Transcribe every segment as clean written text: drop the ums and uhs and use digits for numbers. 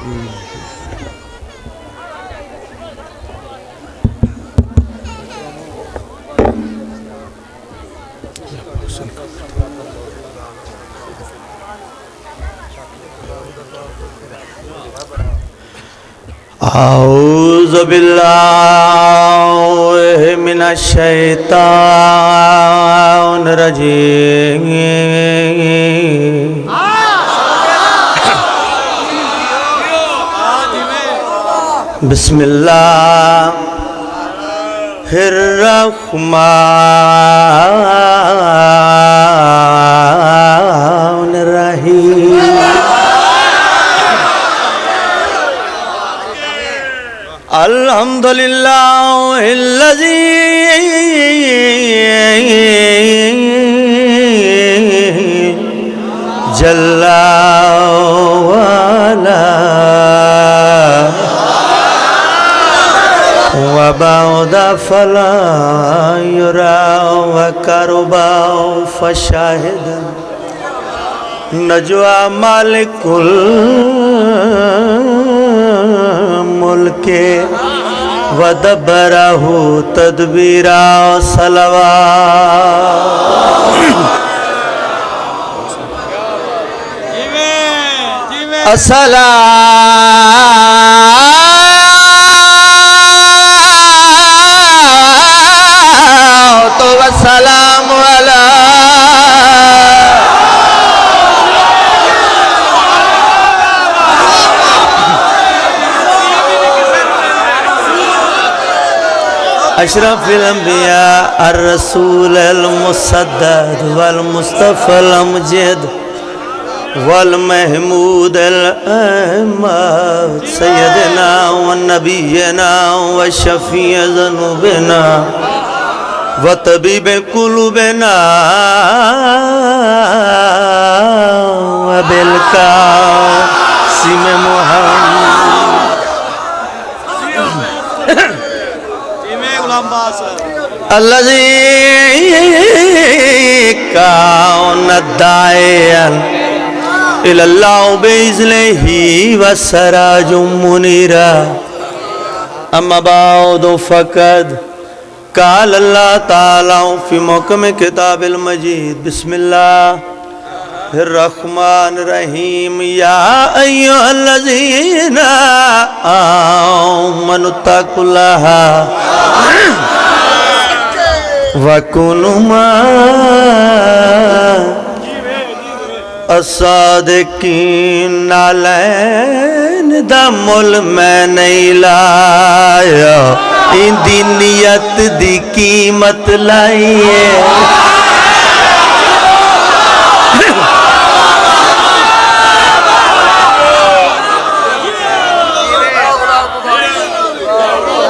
औज़ु बिल्लाहि मिनश शैतानिर रजीम। बिस्मिल्लाहिर रहमानिर रहीम। अल्हम्दुलिल्लाहिल्लज़ी जल्ला वाला व बअदा फला युरा व करबा फशाहिदन नजवा मालिकुल मुल्के वदबरहु तदबीरा सलवा। अस्सलातु वस्सलामु अला अशरफिल अंबिया अर्रसूल मुसद्दद वल मुस्तफ़ल अमजद वल महमूद अहमद सय्यदना व नबीना व शफ़ी ज़ुनूबना व तबीब कुलूबना व बिलकासिम मुहम्मद अल्लज़ी कान दायन इलल्लाह बिइज़्निही व सराजुम मुनीरा। अम्मा बाद फ़क़द क़ाल अल्लाह ताला फ़ी मुहकम किताबिल मजीद बिस्मिल्लाहिर रहमानिर रहीम। या अय्युहल्लज़ीना आमनुत्तक़ुल्लाह वकुनु अस्सादिकीन। नालैन दा मुल मैं नहीं लाया, इंदी नियत दी कीमत लाइए।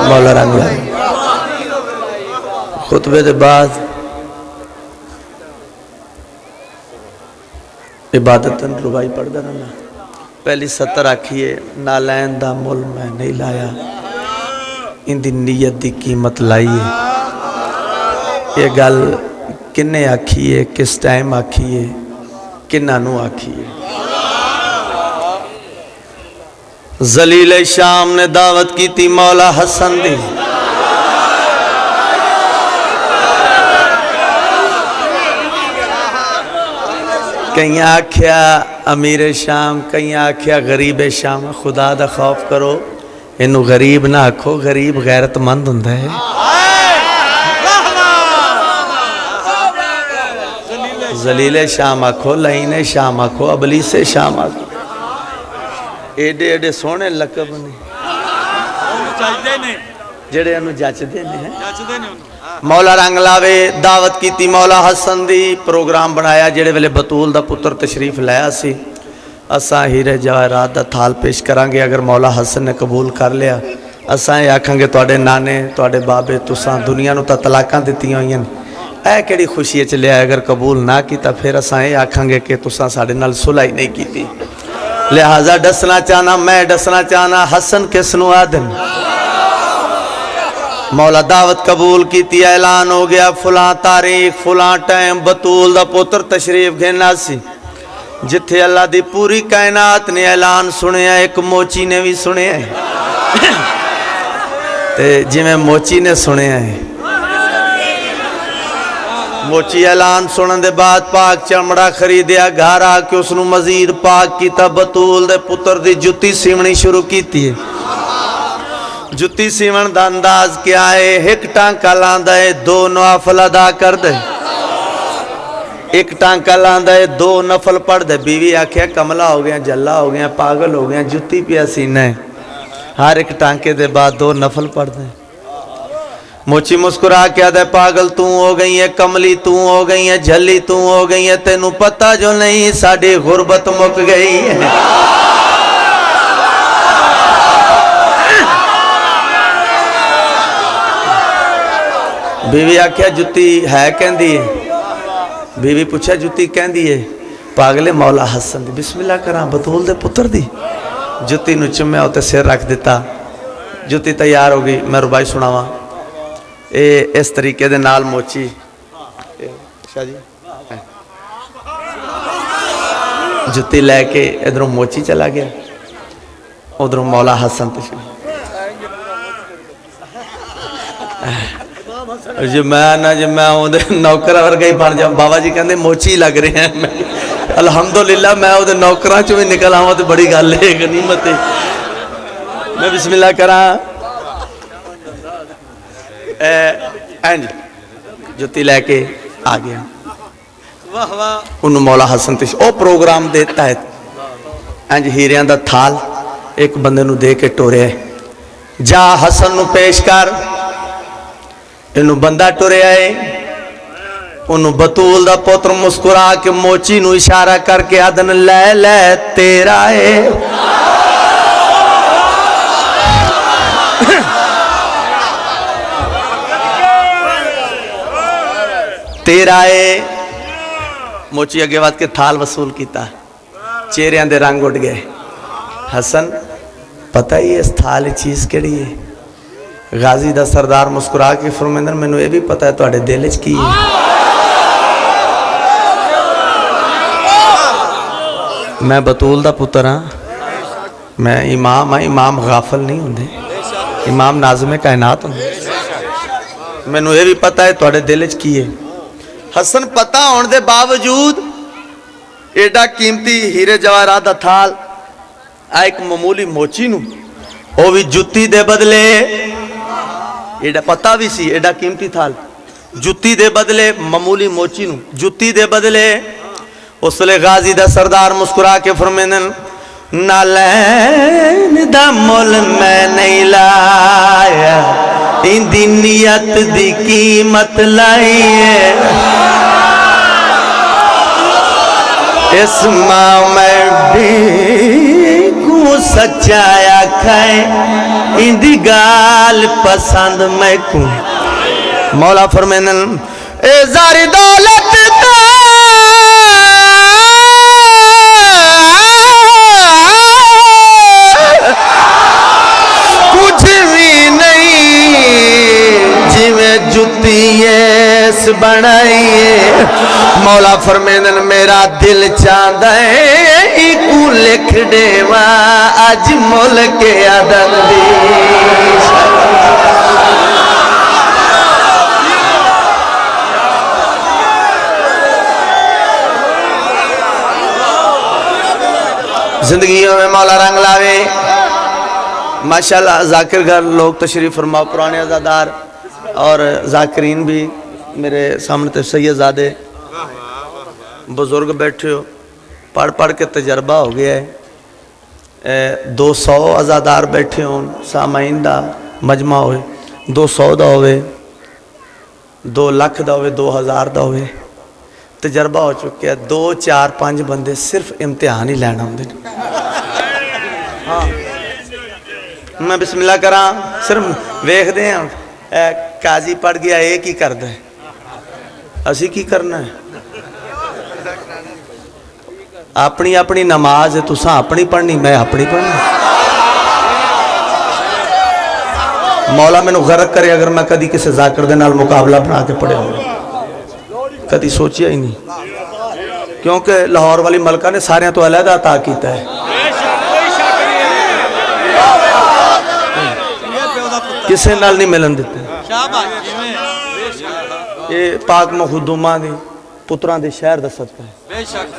मौला रंग खुतबे के बाद इबादतन रुबाई पढ़ता रहना। पहली सत्तर आखिए नालैन दा मुल मैं नहीं लाया, इंदी नीयत की कीमत लाइए। ये गल किन्ने आखिए, किस टाइम आखिए, किन्ना नू आखिए। जलील शाम ने दावत की थी मौला हसन दी। कई आख्या अमीर शाम, कई आख्या गरीब शाम। खुदा दा खौफ करो, इनू गरीब ना आखो, गरीब गैरतमंद हुंदा है। जलीले शाम आखो, लईने शाम आखो, अबलीसे शाम आखो। एडे एडे सोहने लकब ने जेड़े इनू जचदे ने। मौला रंग लावे दावत की थी मौला हसन दी। प्रोग्राम बनाया जेड़े वेले बतूल दा पुत्र तशरीफ लाया सी। असा हीरे जवाहरात दा थाल पेश करांगे। अगर मौला हसन ने कबूल कर लिया, असा ये आखांगे तुहाडे नाने तुहाडे बाबे तुसां दुनिया नूं तां तलाकां दित्तियां होईयां ने, ऐ किहड़ी खुशी च लिया। अगर कबूल ना किया फिर असा ये आखांगे कि तुसां साडे नाल सुलह नहीं की। लिहाजा दसना चाहना, मैं दसना चाहना हसन किस नूं आदन। मौला दावत कबूल की, ऐलान हो गया फुला तारीख फुला टाइम बतूल दा पुत्र तशरीफ घेना सी। जिथे अल्लाह दी पूरी कायनात ने ऐलान सुनिया, एक मोची ने भी सुनिया ते जिवें मोची ने सुनिया है। मोची ऐलान सुनने के बाद पाक चमड़ा खरीदिया, घर आके उसनू मजीद पाक किया, बतूल दे पुत्र दी जुत्ती सीवनी शुरू की। जुत्ती सीवन का अंदाज क्या है? एक टांका लांदा है, 2 नवाफल अदा कर दे। एक टांका लांदा है, 2 नफल पढ़ दे। बीवी आख्या कमला हो गया, जल्ला हो गया, पागल हो गया, जुत्ती पिया सीना है, हर एक टांके के बाद 2 नफल पढ़ दे। मोची मुस्कुरा के दे, पागल तू हो गई है, कमली तू हो गई है, झल्ली तू हो गई है, तेनू पता जो नहीं साड़ी गुरबत मुक गई है। बीवी आख्या जुत्ती है, कहती है। बीवी पूछा जुत्ती, कहती है पागले मौला हसन दी। बिस्मिल्लाह करा बतूल दे पुत्र दी। जुत्ती नू चुम्या, उत्ते सिर रख दिता। जुत्ती तैयार हो गई। मैं रुबाई सुनावा। इस तरीके दे नाल मोची शाह जी जुत्ती लैके इधरों मोची चला गया, उधरों मौला हसन तशरीफ। जी मैं उहदे नौकर वर्गा ही बन जाऊँ। बाबा जी कहते मोची लग रहे हैं। मैं अलहमदुलिल्लाह मैं उहदे नौकरां चों भी निकल आवां तो बड़ी गल है, गनीमत है। मैं बिस्मिल्लाह करा। इंज जुत्ती लैके आ गया। उन्होंने मौला हसन तशरीफ ओ प्रोग्राम दे तहत इंज हीरियां दा थाल एक बंदे नू दे के टोरिया, जा हसन नू पेश कर। इनू बंदा टुरिया है। उन्होंने बतूल दा पुत्र मुस्कुरा के मोची नू इशारा करके आदन ले ले तेरा है। तेरा है। मोची अगे वध के थाल वसूल किया। चेहरिया दे रंग उड़ गए। हसन पता ही इस थाल चीज केड़ी है? गाजी दा सरदार मुस्कुरा के फरमांदा मैनू ये भी पता है तुहाडे दिल च की है। मैं बतूल दा पुत्र हाँ, मैं इमाम हाँ। इमाम गाफल नहीं होंदे, इमाम नाज़िम कायनात होंदे। मैनू ये भी पता है तुहाडे दिल च की है। हसन पता होने के बावजूद एडा कीमती हीरे जवाहरात दा थाल आ एक मामूली मोची नू, वो भी जुत्ती दे बदले, एडा पता भी सी एडा कीमती थाल, जुत्ती दे बदले मामूली मोची नू, जुत्ती दे बदले। उसले गाजी दा सरदार मुस्कुरा के फरमांदन नालैन दा मुल मैं नहीं लाया, इंदी नियत दी कीमत लाई है। इस माँ मैं को सच्चाया खाए, इंदी गाल पसंद मैं को। मौला फरमानन ए ज़ारी दौलत दा कुछ भी नहीं, जिवें जुत्ती बनाइए। मौला फरमानन मेरा दिल चाहता है इकू लिख देवा अज मुल के अदन दी। जिंदगियों में मौला रंग लावे। माशाल्लाह जाकिर घर लोग तशरीफ फरमाओ, पुराने अज़ादार और जाकिरीन भी मेरे सामने तो सैयदजादे बुजुर्ग बैठे हो, पढ़ पढ़ के तजर्बा हो गया है। 200 अज़ादार बैठे हो, सामाइन दा मजमा होए, 200 दा होवे, 2 लाख दा होवे, 2000 दा होवे, तजर्बा हो चुका है। 2 4 5 बंदे सिर्फ इम्तिहान ही लैन आते। हाँ मैं बिस्मिल्लाह करा, सिर्फ वेखते हैं काजी पढ़ गया ये की करता है, असी की करना है। अपनी अपनी नमाज तुसा अपनी पढ़नी, मैं अपनी पढ़नी। मौला मैनू गरक करे अगर मैं कदी किसी जाकिर दे नाल मुकाबला बना के पढ़िया हो, कदी सोचिया ही नहीं। क्योंकि लाहौर वाली मलका ने सारिਆਂ तो अलहदा अता किया है। किसी नाल नहीं मिलन देते। ये पाक मखदूमा दी पुत्रां दे शहर दा सदका है।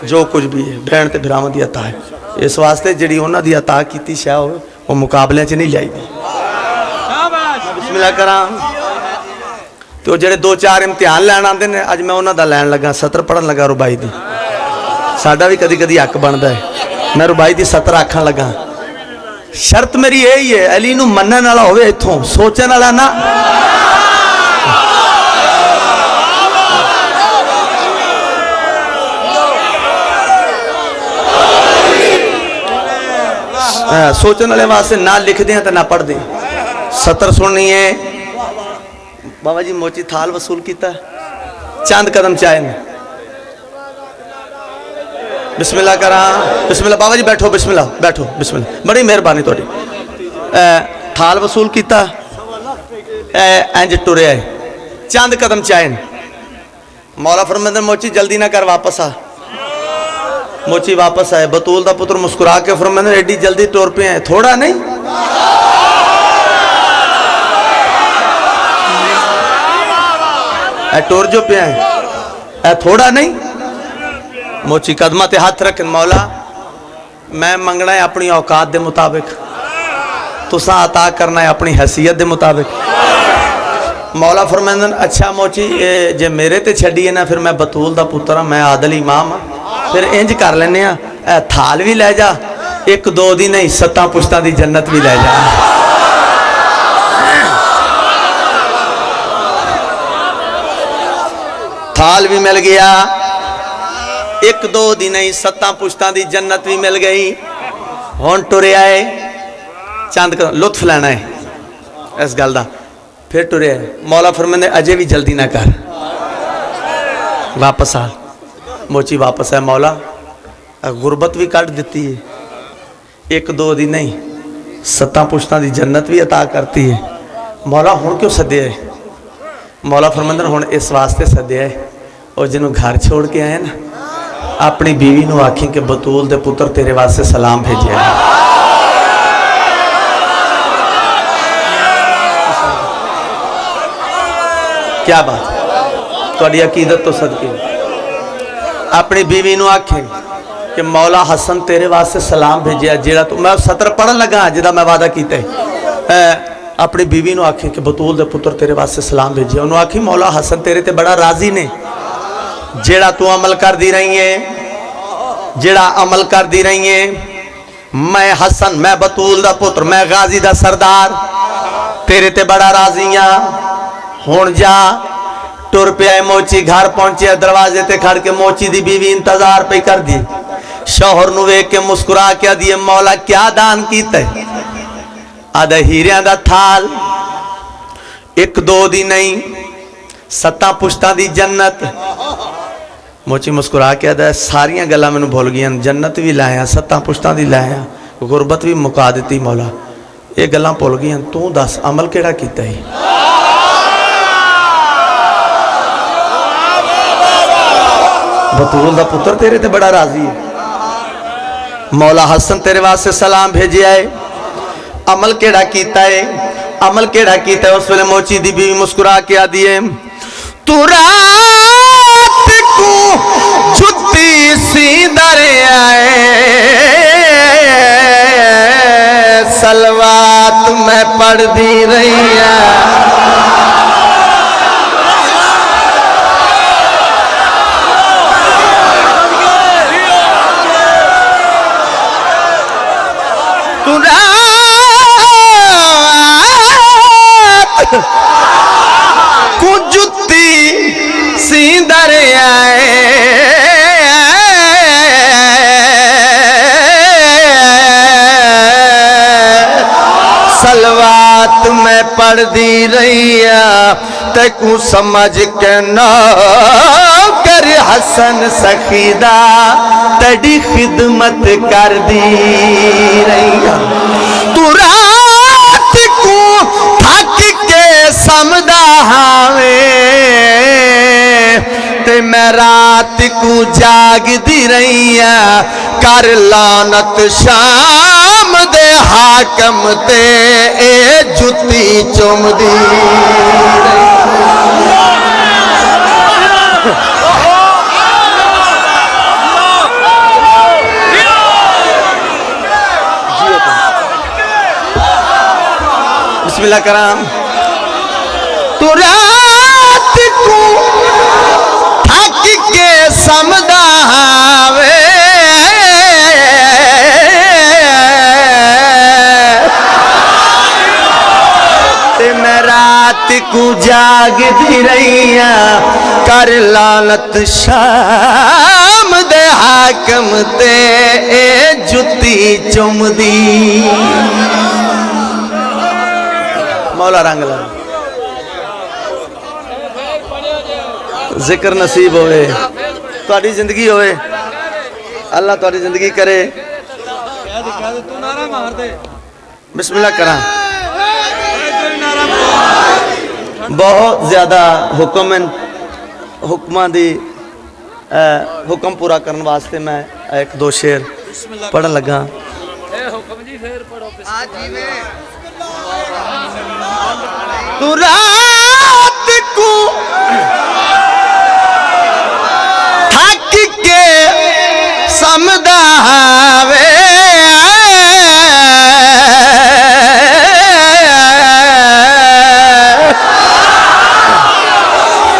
जो कुछ भी है भैन ते भरावां दी अता है। इस वास्ते जिहड़ी उन्हां दी अता कीती शह होवे वो मुकाबले च नहीं जाईदी। बिस्मिल्लाह करा तो जेडे 2-4 इम्तिहान लैन आते हैं अज मैं उन्हों का लैन लगा सतर पढ़न लगा रुबाई की। साडा भी कदी कदी हक बनता है मैं रुबाई की सतर आखन लगा। शर्त मेरी यही है अली नूं मनण वाला होवे इत्थों सोचण वाला ना। सोचने वाले वास्ते ना लिखते हैं तो ना पढ़ते। सतर सुननी है बाबा जी मोची थाल वसूल किया चंद कदम चाहे ने। बिस्मिल्लाह करा बिस्मिल्लाह बाबा जी बैठो बिस्मिल्लाह बैठो बिस्मिल्लाह बड़ी मेहरबानी थोड़ी। थाल वसूल किया इंज टुरया है चंद कदम चाहे ने। मौला फरमांदे मोची जल्दी ना कर वापस आ। मोची वापस आए बतूल दा पुत्र मुस्कुरा के फरमांदे एडी जल्दी टुर पे है थोड़ा नहीं। टोर जो पे है थोड़ा नहीं। मोची कदमा ते हाथ रख मौला मैं मंगना है अपनी औकात दे मुताबिक तुसा अता करना है अपनी हैसियत दे मुताबिक। मौला फरमांदन अच्छा मोची ये जे मेरे ते छड़ी है ना फिर मैं बतूल दा पुत्र मैं आदल इमाम हाँ फिर इंज कर लेने थाल भी लै जा 1-2 दिन नहीं 7 पुश्तां दी जन्नत भी लै जा। थाल भी मिल गया 1-2 दिन ही 7 पुश्तां दी जन्नत भी मिल गई। हुण टुरिया है चंद लुत्फ लेना है इस गल का फिर टुरिया है। मौला फरमांदे अजे भी जल्दी ना कर वापस आ। मोची वापस है मौला गुरबत भी कट दी है 1-2 दिन नहीं 7 पुश्तां दी जन्नत भी अता करती है। मौला हुण क्यों सद्या है। मौला फरमांदे हुण इस वास्ते सद्या है और जिन्हों घर छोड़ के आए ना अपनी बीवी नूं आखी कि बतूल दे पुत्र तेरे वास्ते सलाम भेजिया है। क्या बात तुहाडी अकीदत तो सदके अपनी बीवी नूं आखे कि मौला हसन तेरे वास्ते सलाम भेजिया जेड़ा तू मैं सतर पढ़न लगा जिहदा मैं वादा कीता अपनी बीवी नूं आखे कि बतूल दे पुत्र तेरे वास्ते सलाम भेजिया। उन्होंने आखी मौला हसन तेरे ते बड़ा राजी ने जेड़ा तू अमल कर दी रही है जेड़ा अमल कर दी रही है। मैं हसन मैं बतूल दा पुत्र मैं गाजी दा सरदार तेरे ते बड़ा राजी हाँ। हुण जा टुर पे मोची घर पहुंचे दरवाजे ते खड़ के मोची दी बीवी इंतजार पे कर दी। शौहर नूं वेख के मुस्कुरा के दिए मौला क्या दान कीता है। आधा हीरिया दा थाल 1-2 दिन नहीं 7 पुश्तां दी जन्नत। मोची मुस्कुरा के आदा सारियां गल्लां मैनूं भुल गईयां जन्नत भी लाया 7 पुश्तां दी लाया गुरबत भी मुका दी। मौला ये गल्लां भुल गईयां तू दस अमल केड़ा कीता है। बतूल दा पुत्र तेरे ते बड़ा राजी है। मौला हसन तेरे वास्ते सलाम भेजिया है अमल केड़ा कीता है अमल केड़ा कीता है। उस वेले मोची दी बीवी मुस्कुरा के आदी है तू रात को जुत्ती सी दरियाए सलवात मैं पढ़दी रही है। जुत्ती सी दरियाए सलवात में पढ़दी रही तेकू समझ के न कर हसन सखीदा तेरी खिदमत कर दी रही। तू रात को थक के समदा हावे ते मैं रात को जागदी रहिया कर लानत शाम दे हाकम ते ए जुती चुमदी बिस्मिल्लाह कराम। तू रात को थक के समझावे ते मैं रात को जागदी रहिया कर लानत शाम दे हाकम ते ए जुती चुमदी मौला रंगला जिक्र नसीब होवे तुहाडी जिंदगी होवे अल्लाह तुहाडी जिंदगी करे। बिस्मिल्लाह करा। बहुत ज्यादा हुक्म हुक्मां दी हुक्म पूरा करने वास्ते मैं एक दो शेर पढ़न लगा। तू रात को थक के समझावे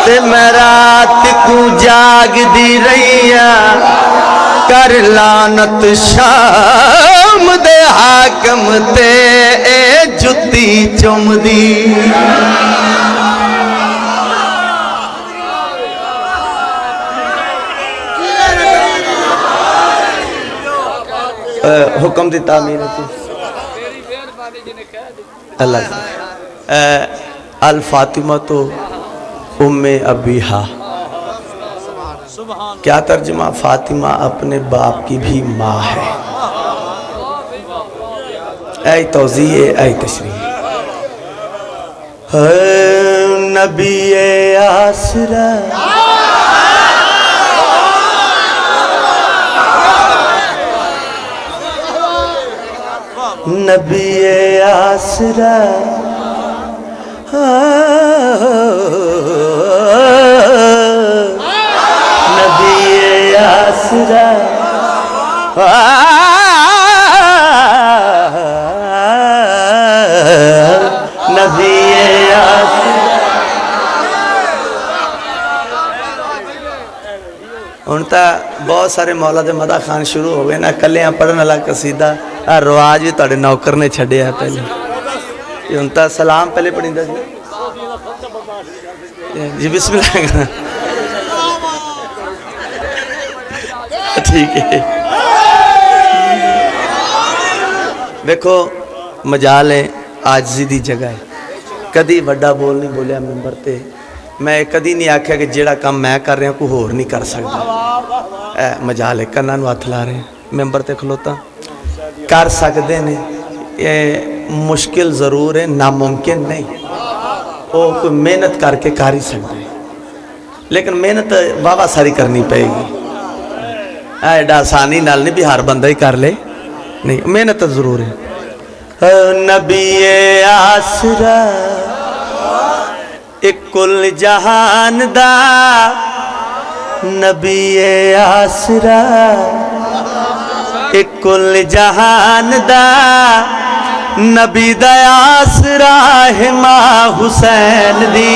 ते मैं रात को जागदी रहिया कर लानत शाम दे हाकम ते ए जुती चुमदी हुक्म दी तामीर अल्लाह अल फातिमा तो उम्मे अबीहा। क्या तर्जुमा? फातिमा अपने बाप की भी माँ है। ऐ तौज़ीह ऐ तशरीह नबी आसरा नबी आसरा नबी आसरा नबी आसरा। हुण तां बहुत सारे मौला दे मदा खान शुरू हो गए ना कलियां पढ़न वाला कसीदा रवाज भी तुहाडे नौकर ने छड्डिया पहले हुण तां सलाम पहले पढ़ींदा सी जी बिस्मिल्लाह ठीक है। देखो मजाल है आजिज़ी दी जगह है कदी वड्डा बोल नहीं बोलिया मैंबर ते मैं कदी नहीं आख्या कि जेड़ा काम मैं कर रहा कोई होर नहीं कर सकता। मजाल है कन्ना नूं हथ ला रहे मैंबर ते खलोता कर सकते ने ये मुश्किल ज़रूर है नामुमकिन नहीं वो कोई मेहनत करके कर ही सकते लेकिन मेहनत वावा सारी करनी पड़ेगी एडा आसानी नाल नहीं भी हर बंदा ही कर ले नहीं मेहनत जरूर है। नबी आसरा एक कुल जहान दा नबी आसरा एक कुल जहान दा नबी दा आसरा है मां हुसैन दी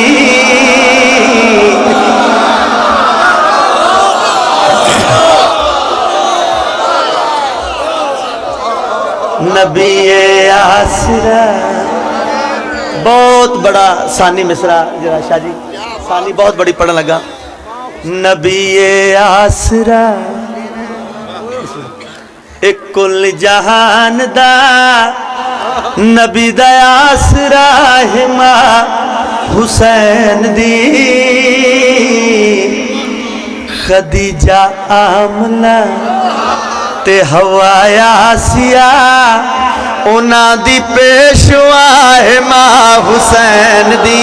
नबी आसरा। बहुत बड़ा सानी मिसरा जरा शाह जी सानी बहुत बड़ी पढ़ने लगा। नबी आसरा एक कुल जहान दा नबी दा आसरा है मां हुसैन दी खदीजा आमना ते हवाया सिया उना दी पेशवा है मां हुसैन दी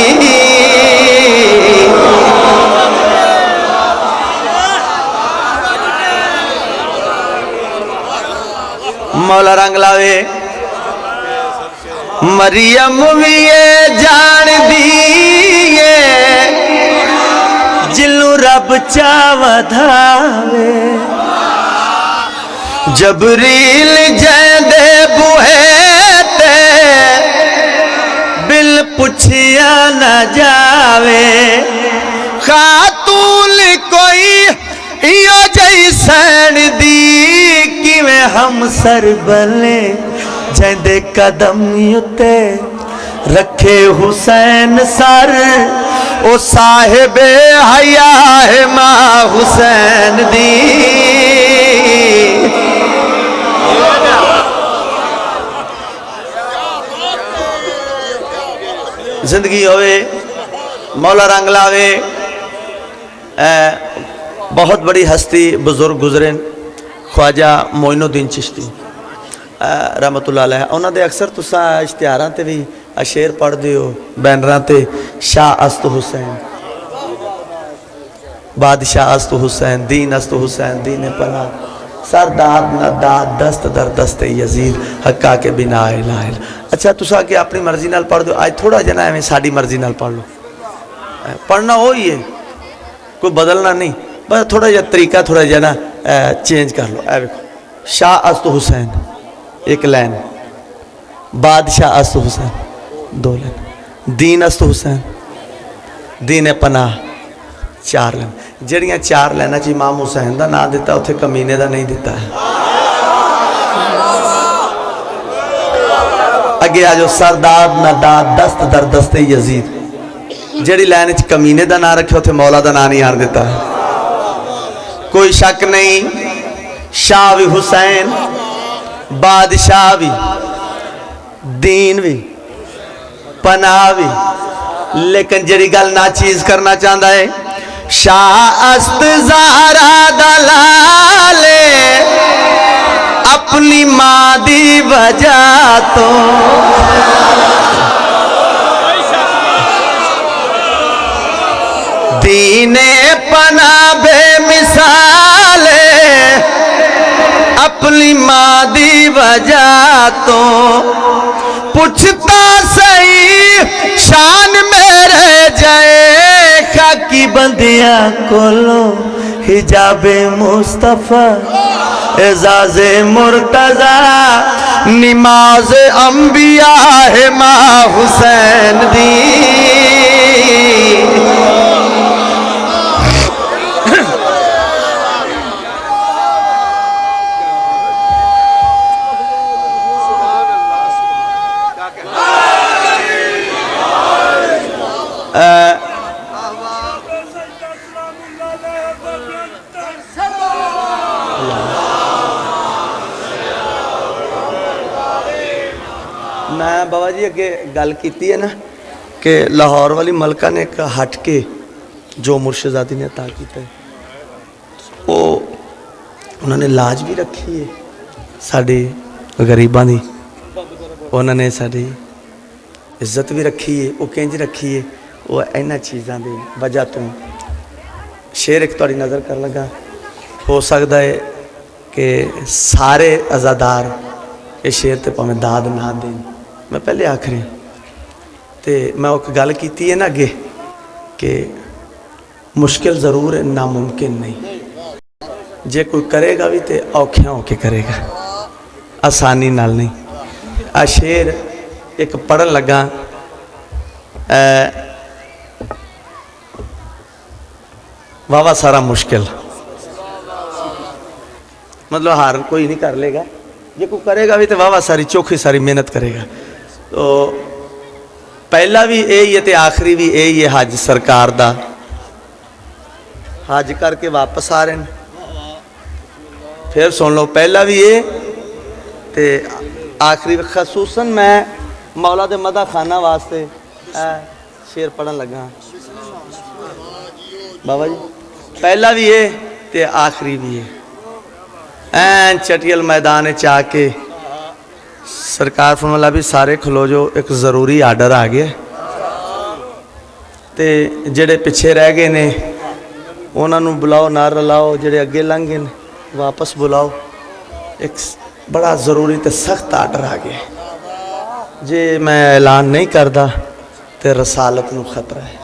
मौला रंग लावे। मरियम भी ये जान दिए जिलू रब चावधावे। जबरील जैदे बुहे ते बिल पुछिया न जावे। खातून कोई इो जैसन दी किवें हम सर बले जैदे कदम उते रखे हुसैन सर। ओ साहिबे हया है मां हुसैन दी। जिंदगी होवे मौला रंग लावे। बहुत बड़ी हस्ती बुजुर्ग गुजरे ख्वाजा मोइनुद्दीन चिश्ती रहमतुल्लाह अलैह। उन्होंने अक्सर तुसा इश्तिहारां ते भी शेर पढ़ते हो बैनरां ते। शाह अस्त हुसैन बादशाह अस्त हुसैन दीन अस्त हुसैन दीन पना सर दाद न दाद दस्त दर दस्त यजीद हक्का के बिना इलाहिल। अच्छा तुसा कि अपनी मर्जी नाल पढ़ दो। आज थोड़ा जना एवं साड़ी मर्जी नाल पढ़ लो। पढ़ना वो ही है, कोई बदलना नहीं, बस थोड़ा जहा तरीका थोड़ा जहा ना चेंज कर लो। ए देखो शाह अस्त हुसैन एक लाइन, बादशाह अस्त हुसैन दो लाइन, दीन अस्त हुसैन दीन पनाह चार लाइन। जड़ियाँ चार लाइना च इमाम हुसैन का नाम दिता उत्थे कमीने का नहीं दिता है। अगे आ जाओ सरदार न दाद दस्त दर दस्त यजीद। जड़ी लाइन च कमीने का नाम रखे उत्थे मौला का नाम नहीं आन दिता है। कोई शक नहीं शाह भी हुसैन बादशाह भी दीन भी पनाह भी। लेकिन जड़ी गल ना चीज करना चाहता है शाह अस्त ज़हरा दलाले अपनी मां दी वजह तो। दीने पना बेमिसाले अपनी मां दी वजह तो। पूछता सही शान मेरे जाए खाकी बंदिया कोलो हिजाबे मुस्तफा एजाज़े मुर्तजा नमाज अंबिया है मां हुसैन दी। मैं बाबा जी अगे गल की है ना कि लाहौर वाली मलका ने एक हट के जो मुर्शिदादी ने अता किया है वो उन्होंने लाज भी रखी है साढ़े गरीबां दी। उन्होंने साड़ी इज्जत भी रखी है। वो किंज रखी है वो इन्हां चीज़ों की वजह तो। शेर एक थोड़ी नज़र कर लगा हो सकता है कि सारे अज़ादार ये शेर ते भावें दाद ना दें। मैं पहले आखरी तो मैं एक गल की है ना अगे कि मुश्किल ज़रूर है नामुमकिन नहीं। जे कोई करेगा भी तो औखियां होके करेगा आसानी नाल नहीं। आ शेर एक पढ़न लगा वावा सारा मुश्किल मतलब हार कोई नहीं कर लेगा। जे कोई करेगा भी तो वावा सारी चौखी सारी मेहनत करेगा। तो पहला भी यही है तो आखिरी भी यही है। हज सरकार दा हज करके वापस आ रहे हैं। फिर सुन लो पहला भी ये तो आखिरी खसूसन मैं मौला दे मदा खाना वास्ते शेर पढ़न लगा बाबा जी। पहला भी ये तो आखिरी भी है। ऐन चटियल मैदान चा के सरकार फरमाला भी सारे खलो जो एक ज़रूरी आर्डर आ गया तो जेड़े पिछे रह गए ने उन्होंने बुलाओ ना रलाओ। जेड़े अगे लंघ गए वापस बुलाओ। एक बड़ा ज़रूरी तो सख्त आर्डर आ गया, जे मैं ऐलान नहीं करता तो रसालत नूं खतरा है।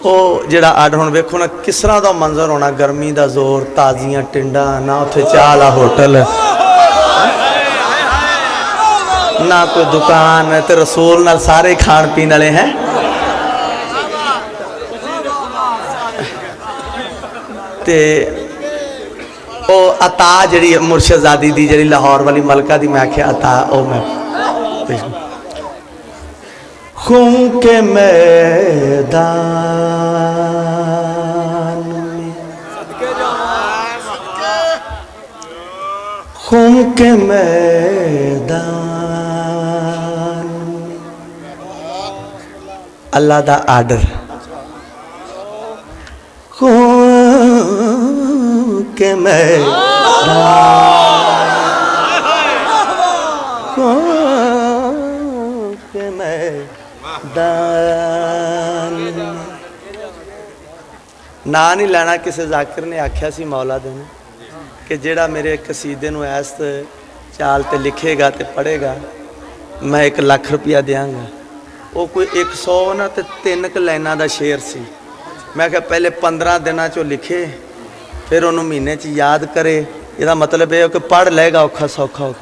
वो जिहड़ा आर्डर हुण वेखो ना किस तरह का मंजर होना, गर्मी का जोर, ताज़ियां टिंडा, ना उत्थे चाह वाला होटल, ना कोई दुकान, तो रसूल नाल सारे खाण पीण वाले हैं। ते ओ अता जी मुर्शदादी दी जी लाहौर वाली मलका दी, मैं आख्या अता ओ मैं खून के मैदान में, खून के मैदान में अल्लाह दा आर्डर, के मैदान ना नहीं लेना। किसी जाकिर ने आख्या सी मौला दे कि जेड़ा मेरे कसीदे नूं ऐस चाल ते लिखेगा ते पढ़ेगा मैं 1 लाख रुपया देंगा। वो कोई 100 ना ते 3 लाइनां दा शेर सी। मैं क्या पहले 15 दिनों चो लिखे, फिर उन्होंने महीने च याद करे। यदा मतलब यह कि पढ़ लेगा औखा सौखा हो।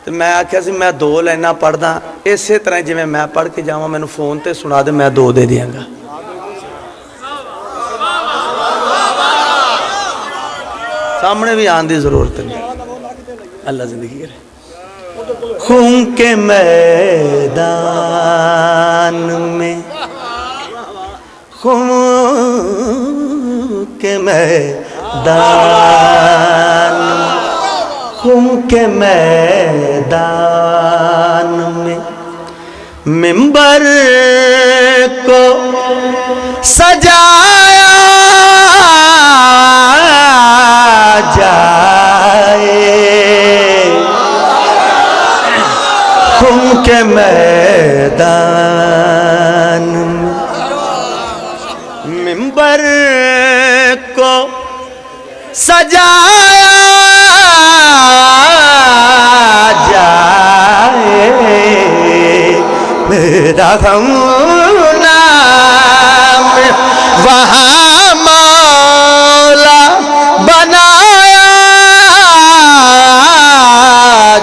तो मैं आख्या सी मैं 2 लाइनां पढ़दा, इस तरह जिवें मैं पढ़ के जावां, मैनूं फोन ते सुना दे, मैं 2 दे दियांगा। सामने भी आने की जरूरत नहीं। अल्लाह जिंदगी करे। खून के मैदान में, खून के मैदान, खून के मैदान में मिंबर को सजाया जाए, खून के मैदान में मिंबर को सजाया जाए, मेरा गम नाम वहाँ मौला बनाया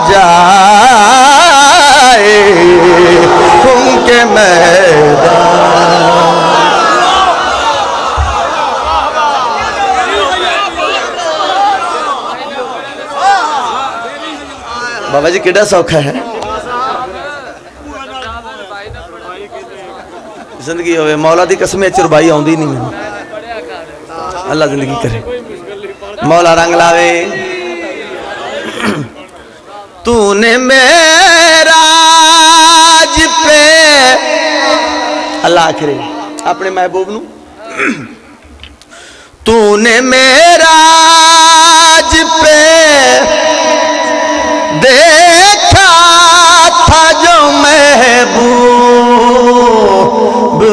जाए, उनके मैदान। बाबा जी कितना सौखा है जिंदगी होवे। मौला दी कसम चुरबाई आउंदी नहीं है। अल्लाह जिंदगी करे, मौला रंग लावे। तूने मेराज पे, अल्लाह आखिरी अपने महबूब नू, तूने मेराज पे देखा था जो महबूब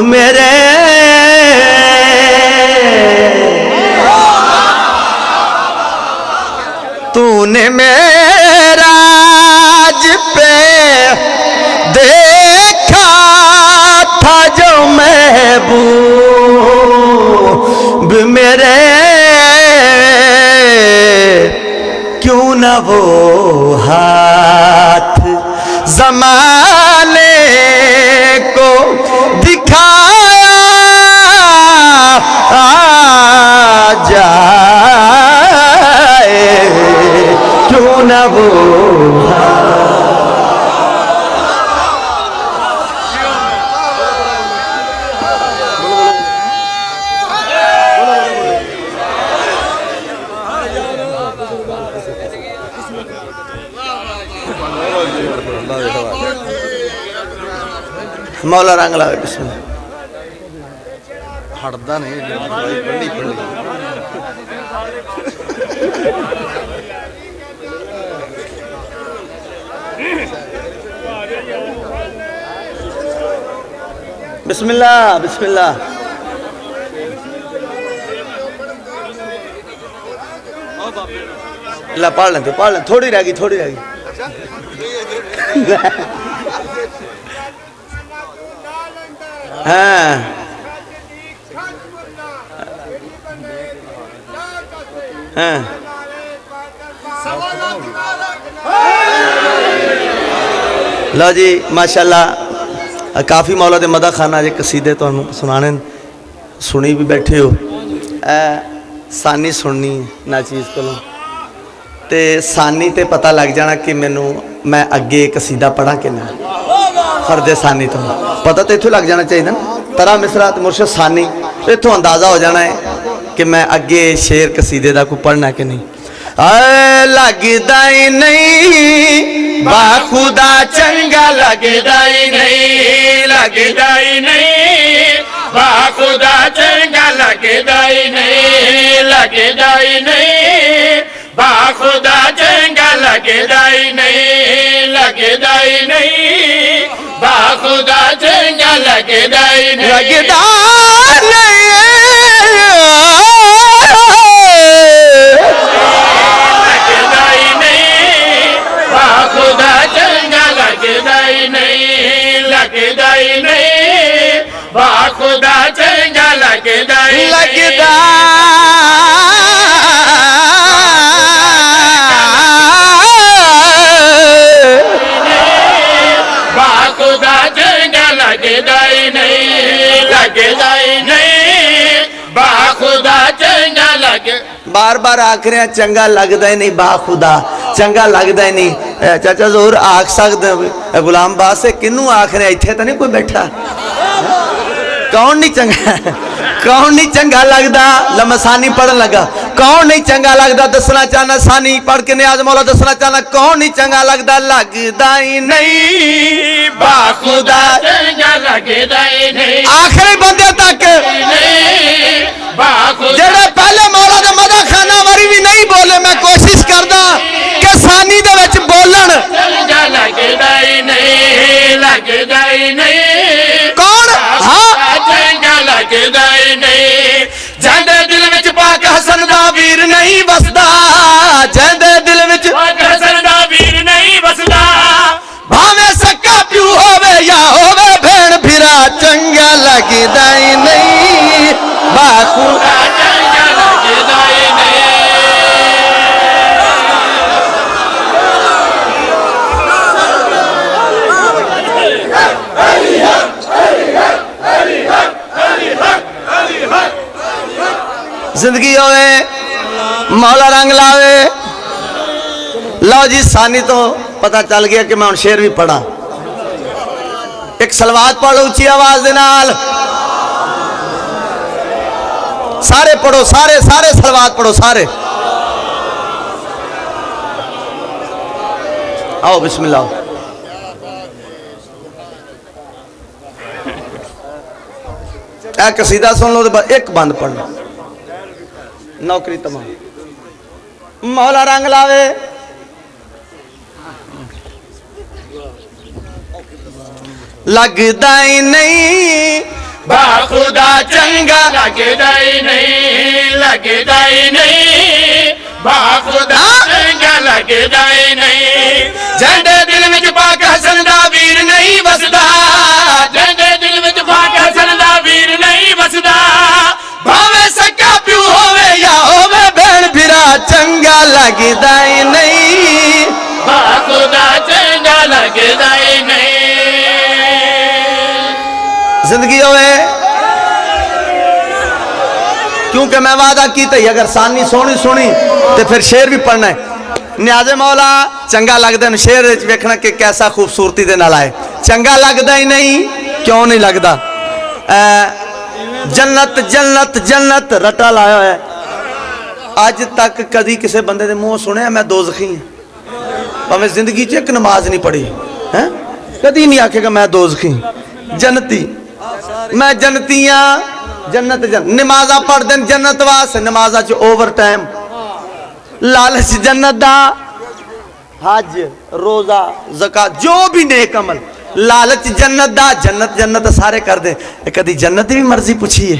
मेरे, तूने मेराज पे देखा था जो महबूब मेरे, क्यों न वो हाथ ज़माने को दिखाया जाए, क्यों न वो मौला रंग लावे। बिस्मिल्लाह हटदा नहीं पढ़ी पढ़ी। बिस्मिल्लाह बिस्मिल्लाह। ला पढ़ लें थोड़ी रह गई हाँ हाँ लो जी माशाअल्लाह काफ़ी मौला दे मदा खाना जे कसीदे तो सुनाने सुनी भी बैठे हो सानी सुननी ना चीज़ को ते सानी ते पता लग जाना कि मैनू मैं अगे कसीदा पढ़ा कि ना फर्दे सानी तो पता तो इतों लग जाना चाहिए ना तरा मिसरा ते मुर्शद सानी इतों अंदाज़ा हो जाना है कि मैं अगे शेर कसीदे का कोई पढ़ना कि नहीं लगदा ही नहीं बाखुदा चंगा लगदा ही नहीं बाखुदा चंगा लगदा ही नहीं बाखुदा चंगा लगदा ही नहीं बाखुदा चंगा लगदा ही नहीं बाखुदा चंगा लगदा बाखुदा चंगा लगदा बाखुदा चंगा लग बार बार आख रहे चंगा लगदा ही नहीं बाखुदा चंगा लगदा ही नहीं चाचा जोर आख सकते गुलाम बास से किनू आख रहे इत्थे तो नहीं कोई बैठा कौन नहीं चंगा लगता लमसानी पढ़न लगा कौन नहीं चंगा लगता दसना चाहना सानी पढ़ के नियाज मौला दसना चाहना कौन नहीं चंगा लगता लगदा ही नहीं बाखुदा चंगा लगदा ही नहीं आखिरी बंदे तक जेड़े पहले मौला दे मदा खाना वारी भी नहीं बोले मैं कोशिश करदा कि सानी दे विच बोलन चंगा लगदा ही नहीं कौन हां लगदा ही नहीं जंदे दिल विच पाक हसन दा वीर नहीं बसदा जंदे दिल विच पाक हसन दा वीर नहीं बसदा भावे सक्का प्यू होवे या होवे भेण फिरा चंगा लगदा ही नहीं बाखुदा चंगा लगदा ही नहीं जिंदगी होवे मौला रंग लावे लो जी सानी तो पता चल गया कि मैं शेर भी पढ़ा एक सलवात पढ़ो ऊंची आवाज दे नाल सारे पढ़ो सारे सलवात पढ़ो सारे आओ बिस्मिल्लाह ए कसीदा सुन लो तो एक बंद पढ़ना नौकरी तमाम मौला रंग लावे लगदा ही नहीं बाखुदा चंगा लगदा ही नहीं बाखुदा चंगा लगदा ही नहीं जंदे दिल विच पाक हसन दा वीर नहीं बसदा जंदे दिल विच पाक हसन दा वीर नहीं बसदा भावे सक्का प्यू होवे या होवे भेण फिरा चंगा लगदा ही नहीं बाखुदा चंगा लगदा ही नहीं जिंदगी होवे क्योंकि मैं वादा की थी अगर सानी सोनी सुनी तो फिर शेर भी पढ़ना है न्याजे मौला चंगा लगदा है शेर वेखना कि कैसा खूबसूरती दे नाल आए चंगा लगदा ही नहीं क्यों नहीं लगदा जन्नत जन्नत जन्नत रटा लाया है अज तक कदी किसी बंदे दे मुंह सुने मैं दोज़खी हाँ भावें जिंदगी च एक नमाज नहीं पढ़ी है कदी नहीं आखेगा मैं दोज़खी जन्नती मैं जन्नती हाँ जन्नत नमाजा पढ़ दें जन्नत वास्ते नमाजा च ओवर टाइम लालच जन्नत दा हज रोजा ज़कात जो भी नेक अमल लालच जन्नत दा जन्नत जन्नत सारे कर दे कदी जन्नत भी मर्जी पूछिए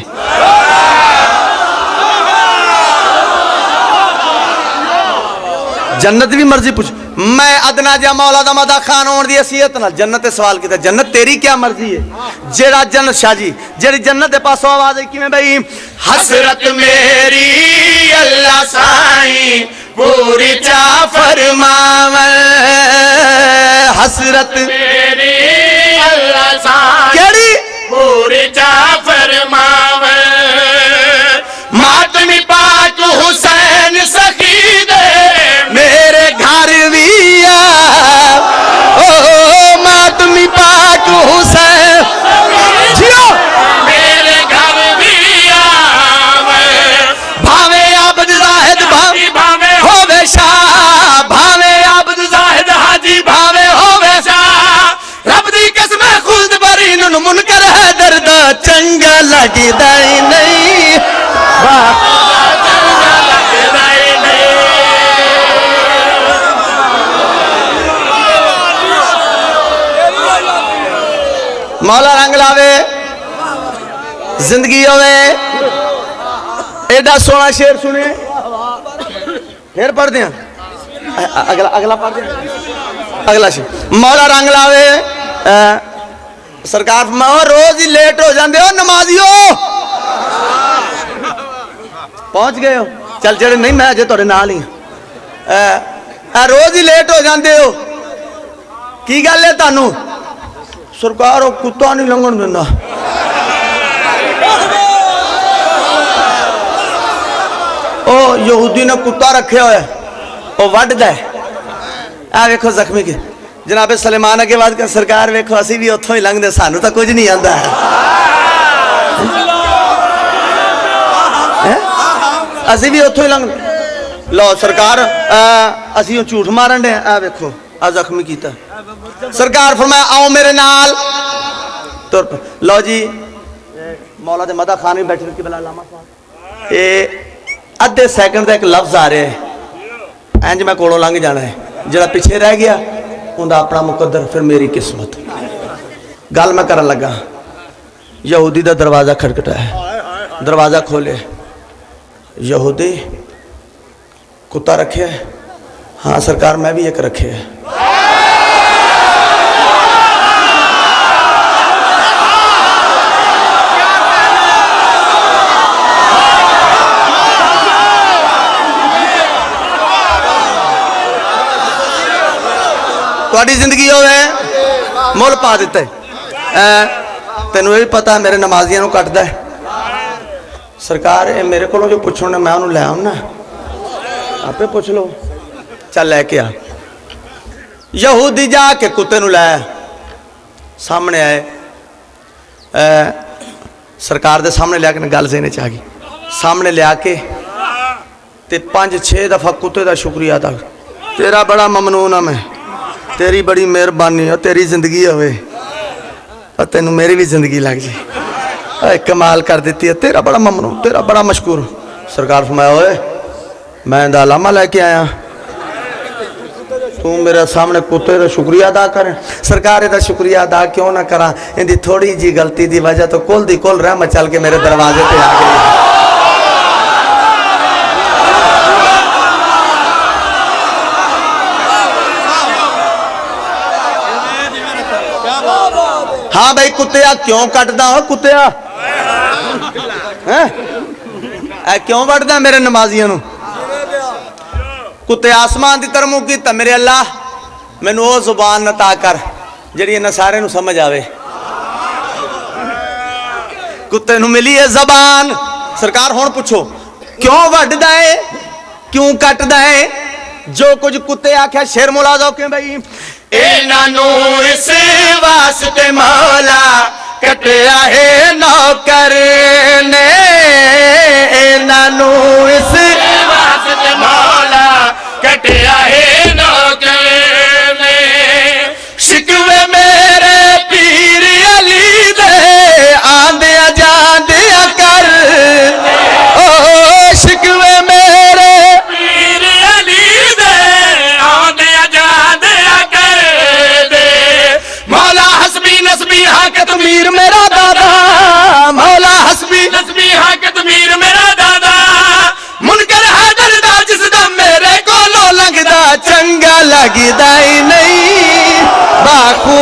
जन्नत भी मर्जी पूछ। मैं अदना जा मौला दा मदा खान होने दी हसीयत नाल जन्नत सवाल किया, जन्नत तेरी क्या मर्जी है? जेड़ा जन्नत शाह जी जेड़ी जन्नत दे पासों आवाज आई किवें बई, हसरत मेरी अल्लाह साईं पूरी चा फरमावे, हसरत मेरी अल्लाह साईं केड़ी पूरी चा फरमावे, मातमी पाक हुसैन सखी दे मेरे घर भी आ, ओ मातमी पाक हुसैन जियो मेरे घर भी आवे, भावे आबद जाहिद भावे भावे होवे शाह, भावे आबद जाहिद हाजी भावे होवे शाह, रब दी कसम खुद बरी नु मुनकर है दर्द चंगा लगदा ही नहीं, वाह मौला रंग लावे जिंदगी होवे। एडा सोना शेर सुने फिर पढ़ दिया, अगला अगला पढ़ दिया, अगला शेर मौला रंग लावे। सरकार रोज ही लेट हो जाते हो नमाजियो, पहुंच गए हो? चल जेड़े नहीं मैं अजे थोड़े नाल ही रोज ही लेट हो जाते हो, की गल है तानू? सरकार वो कुत्ता नहीं लंघन देना, ओ यहूदी ने कुत्ता रखे हुए वो वड्डदा है। आ वेखो जख्मी के जनाबे सलेमान अगे बाद कर सरकार वेखो असी भी उथों ही लंघदे, सानू तो कुछ नहीं आता है, असी भी उथों ही लंघ लो सरकार असी झूठ मारन दे। आ वेखो आ जख्मी कीता, सरकार फरमाया आओ मेरे नाल तुर। लो जी मौला दे मदा खान भी बैठे कि बला लामा साहब ये अद्धे सैकंड का एक लफ्ज आ रहा है, इंज मैं कोलों लंघ जाना है, जरा पिछे रह गया उनका अपना मुकद्दर फिर मेरी किस्मत। गल मैं करन लगा, यहूदी का दरवाजा खटखटाया, दरवाजा खोले, यहूदी कुत्ता रखे? हाँ सरकार मैं भी एक रखे है। थोड़ी जिंदगी होवे मुल पा दिता है, तेन भी पता मेरे नमाजिया कटदा है। सरकार ये मेरे को जो पुछना मैं उन्होंने लै आना, आपे पुछ लो, चल लैके आ। यहूदी जाके कुत्ते नु लाया, सामने आए, सरकार दे सामने लिया के गल सेने च आ गई, सामने लिया के ते 5-6 दफा कुत्ते का शुक्रिया अदा, तेरा बड़ा ममनून है मैं, तेरी बड़ी मेहरबानी है, तेरी जिंदगी होवे और तेन मेरी भी जिंदगी लग जाए, कमाल कर देती है, तेरा बड़ा ममनून, तेरा बड़ा मशकूर। सरकार फरमाया ओए मैं दा लामा लैके आया, तू मेरे सामने कुत्ते का शुक्रिया अदा कर। सरकार इसका शुक्रिया अदा क्यों ना करा, इनकी थोड़ी जी गलती की वजह तो कुल दी कुल रहमत चल के मेरे दरवाजे पे आ गई। हाँ भाई कुत्तिया क्यों कटदा हो, कुत्तिया क्यों वड्डदा मेरे नमाजियां नू? कुत्ते आसमान की तरफ मुँह किया, मेरे अल्लाह मैनू वो जुबान अता कर जिहड़ी इन्हां सारे नू समझ आवे। कुत्ते नू मिली है जबान। सरकार हुण पुछो क्यों वड्डदा है, क्यों कटदा है? जो कुछ कुत्ते आख्या शेर मुला दो क्यों भाई, इन्हां इस वास्ते मौला कटिया है नौकर ने, इन्हां इस वास्ते मौला कटिया है नौकर ने, शिकवे मेरे पीर अली दे आंदिया जांदिया कर, ओ शिकवे मेरे पीर अली दे आंदिया जांदिया कर दे, मौला हसबी नसबी हाँ के तमीर मेरा दादा, मौला हसबी नसबी हाँ के तमीर मेरा दादा, मुन चंगा लगदा ही नहीं बाखू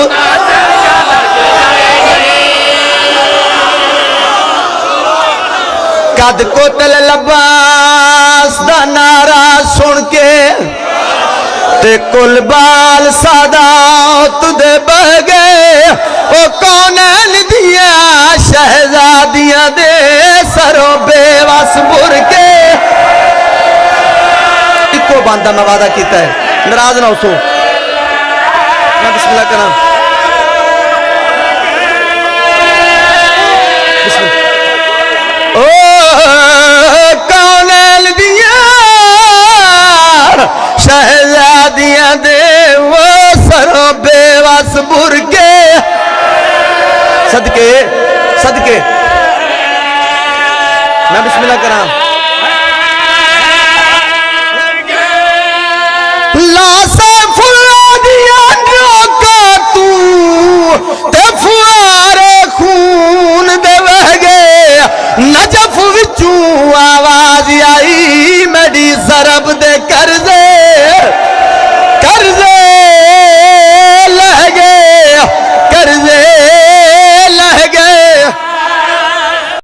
कद कोतल लबास दा नारा सुन के ते कुल बाल सादा तुदे बह गए ओ कौन दिया शहजादियां दे सरों बेवस बुर के इको बांदा मैं वादा किया है नाराज ना हो मैं बिस्मिल्लाह करा शहजादियां दे वो सरो बेवस बुर के सदके सदके मैं बिस्मिल्लाह करा लासे फुला दिया का तू ते फुआरे खून दे बह गए नजफ विचू आवाज आई मेरी सरब दे कर्जे